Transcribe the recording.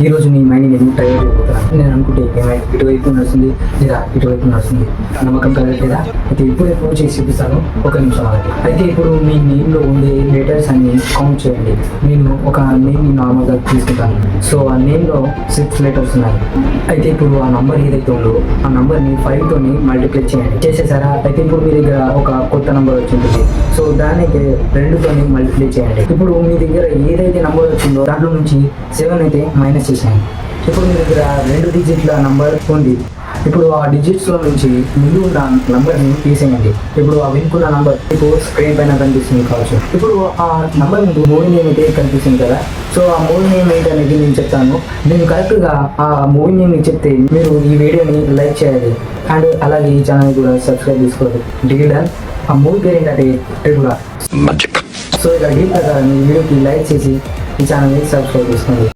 ఈరోజు నీ మైండ్ నేను ట్రై చేయబోతున్నాను. నేను అనుకుంటే ఏమైనా ఇటువైపు నడుస్తుంది లేదా ఇటువైపు నడుస్తుంది, నమ్మకం కలగట్లేదా? అయితే ఇప్పుడు ప్రూవ్ చేసి చూపిస్తాను. ఒక నిమిషం ఆగండి. అయితే ఇప్పుడు మీ నేమ్లో ఉండే లెటర్స్ అన్ని కౌంట్ చేయండి. నేను ఒక నేమ్ని నార్మల్గా తీసుకుంటాను. సో ఆ నేమ్లో 6 లెటర్స్ ఉన్నాయి. అయితే ఇప్పుడు ఆ నంబర్ ఏదైతే ఉందో ఆ నంబర్ని 5తోని మల్టిప్లై చేయండి. చేసేసారా? అయితే ఇప్పుడు మీ దగ్గర ఒక కొత్త నంబర్ వచ్చింటుంది. సో దానికి 2తోని మల్టిప్లై చేయండి. ఇప్పుడు మీ దగ్గర ఏదైతే నంబర్ వచ్చిందో దాంట్లో నుంచి 7 అయితే మైనస్ చేసేయండి. ఇప్పుడు మీ దగ్గర 2 డిజిట్ల నంబర్ ఉంది. ఇప్పుడు ఆ డిజిట్స్లో నుంచి ముందు ఉన్న నంబర్ని తీసేయండి. ఇప్పుడు ఆ వెనుకున్న నంబర్ ఇప్పుడు స్క్రీన్ పైన కనిపిస్తుంది కావచ్చు. ఇప్పుడు ఆ నంబర్ ముందు మూవీ నేమ్ అయితే కనిపిస్తుంది కదా. సో ఆ మూవీ నేమ్ ఏంటనేది నేను చెప్తాను. నేను కరెక్ట్గా ఆ మూవీ నేమ్ని చెప్తే మీరు ఈ వీడియోని లైక్ చేయాలి అండ్ అలాగే ఈ ఛానల్ కూడా సబ్స్క్రైబ్ చేసుకోవాలి. Deal done. ఆ మూవీ పేరు ఏంటంటే ట్రిపుల్ ఆర్. సో ఇక డీల్ ప్రకారం ఈ వీడియోకి లైక్ చేసి ఈ ఛానల్ని సబ్స్క్రైబ్ చేసుకోండి.